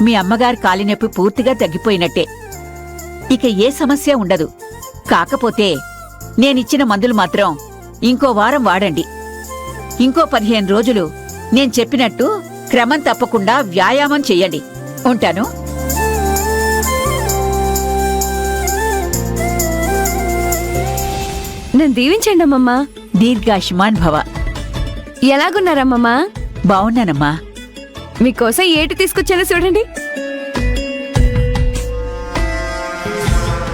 మీ అమ్మగారి కాలినొప్పి పూర్తిగా తగ్గిపోయినట్టే. ఇక ఏ సమస్య ఉండదు. కాకపోతే నేనిచ్చిన మందులు మాత్రం ఇంకో వారం వాడండి. ఇంకో 15 రోజులు నేను చెప్పినట్టు క్రమం తప్పకుండా వ్యాయామం చెయ్యండి. ఉంటాను. నన్ను దీవించండి అమ్మమ్మా. దీర్ఘాయుష్మాన్ భవ. ఎలాగున్నారమ్మమ్మా? బావున్నానమ్మా. మీకోసం ఏటి తీసుకొచ్చానో చూడండి.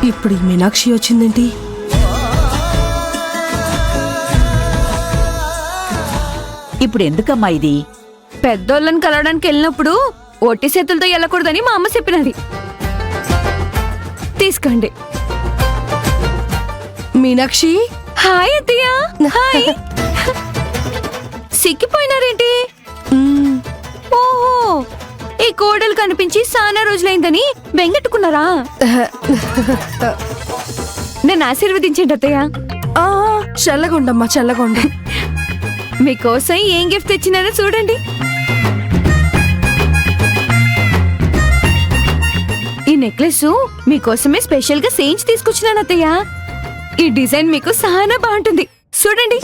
ఇప్పుడు ఈ మీనాక్షి వచ్చిందేంటి? ఇప్పుడు ఎందుకమ్మా ఇది? పెద్దోళ్ళని కలవడానికి వెళ్ళినప్పుడు ఒట్టి చేతులతో వెళ్ళకూడదని మా అమ్మ చెప్పినది. తీసుకోండి. మీనాక్షి, హాయ్ అత్తయ్య. హాయ్. సిక్కిపోయినారేంటి? ఓహో, ఈ కోడలు కనిపించి చాలా రోజులైందని బెంగెట్టుకున్నారా? నన్ను ఆశీర్వదించండి అత్తయ్య. చల్లగుండమ్మా, చల్లగుండ. మీకోసం ఏం గిఫ్ట్ తెచ్చినారో చూడండి. ఈ నెక్లెస్ మీకోసమే స్పెషల్ గా చేయించి తీసుకొచ్చినాను అత్తయ్య. ఈ డిజైన్ మీకు చాలా బాగుంటుంది. చూడండి.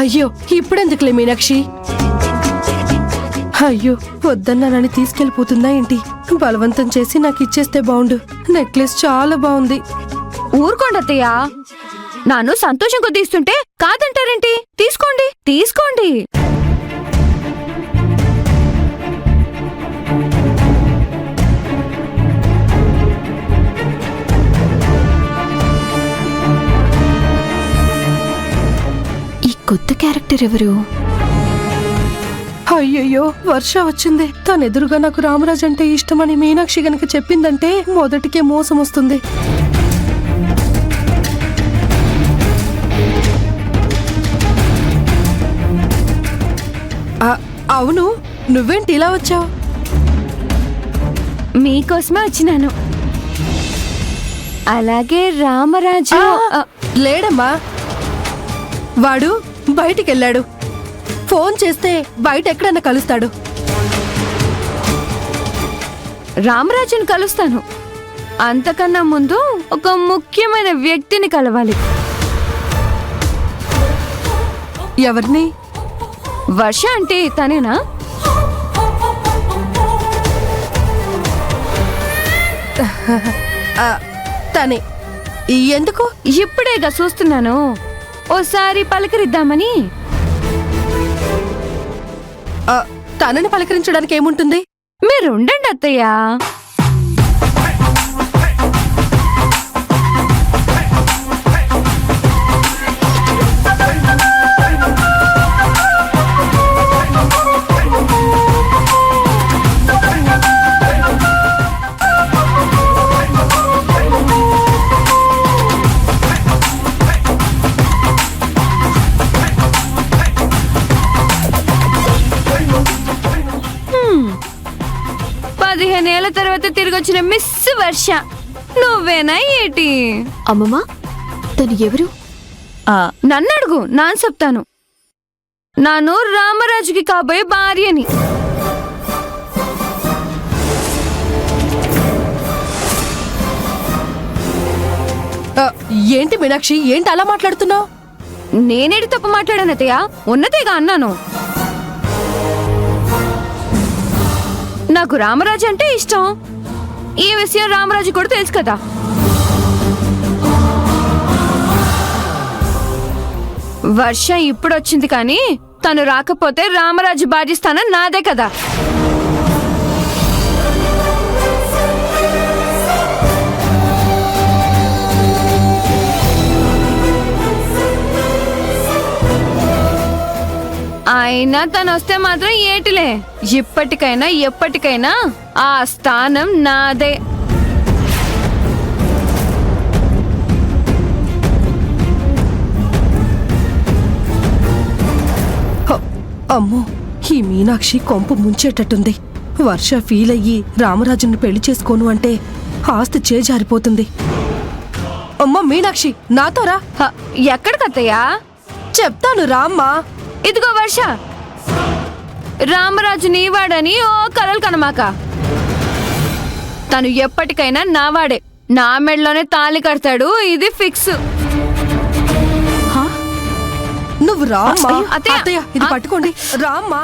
అయ్యో, ఇప్పుడెందుకులే మీనాక్షి? అయ్యో, వద్దన్నానని తీసుకెళ్లిపోతుందా ఏంటి? బలవంతం చేసి నాకు ఇచ్చేస్తే బాగుండు. నెక్లెస్ చాలా బాగుంది. ఊరుకోండి అత్తయ్య. నాను సంతోషం కొద్ది ఇస్తుంటే కాదంటారేంటి? తీసుకోండి, తీసుకోండి. ఈ కొత్త క్యారెక్టర్ ఎవరు? అయ్యయ్యో, వర్ష వచ్చింది. తనెదురుగా నాకు రామరాజ్ అంటే ఇష్టమని మీనాక్షి గనక చెప్పిందంటే మొదటికే మోసం వస్తుంది. అవును, నువ్వేంటి ఇలా వచ్చావు? మీకోసమే వచ్చినాను. అలాగే రామరాజు లేడమ్మా, వాడు బయటికెళ్ళాడు. ఫోన్ చేస్తే బయట ఎక్కడన్నా కలుస్తాడు. రామరాజుని కలుస్తాను. అంతకన్నా ముందు ఒక ముఖ్యమైన వ్యక్తిని కలవాలి. ఎవరిని? వర్ష అంటే తనేనా? తనే. ఎందుకు? ఇప్పుడేగా చూస్తున్నాను. ఓసారి పలకరిద్దామని. తనని పలకరించడానికి ఏముంటుంది? మీరుండండి అత్తయ్య. ఏళ్ల తర్వాత తిరిగి వచ్చిన మిస్ వర్ష నువ్వేనా ఏటి? అమ్మమ్మా, తను ఎవరు? నన్ను అడుగు, నాన్న చెప్తాను. నాను రామరాజుకి కాబోయే భార్యని. ఏంటి మీనాక్షి, ఏంటి అలా మాట్లాడుతున్నావు? నేనేటి తప్పు మాట్లాడాను అత్తయ్య? ఉన్నదేగా అన్నాను. నాకు రామరాజు అంటే ఇష్టం. ఈ విషయం రామరాజు కూడా తెలుసు కదా. వర్ష ఇప్పుడు వచ్చింది కానీ తను రాకపోతే రామరాజు బాధ్యస్థానం నాదే కదా. అయినా తను వస్తే మాత్రం ఏటిలే, ఇప్పటికైనా ఎప్పటికైనా ఆ స్థానం నాదే. అమ్మో, ఈ మీనాక్షి కొంపు ముంచేటట్టుంది. వర్ష ఫీల్ అయ్యి రామరాజుని పెళ్లి చేసుకోను అంటే ఆస్తి చేజారిపోతుంది. అమ్మ మీనాక్షి నాతో రా. ఎక్కడికి అత్తయ్య? చెప్తాను రామ్మా. ఇదిగో వర్ష, రామరాజు నీవాడని ఓ కలలు కనమాక. తను ఎప్పటికైనా నావాడే, నా మెడలోనే తాళి కడతాడు, ఇది ఫిక్స్. నువ్వు రామ్మా. అత్తయ్య, అత్తయ్య ఇది పట్టుకోండి రామ్మా.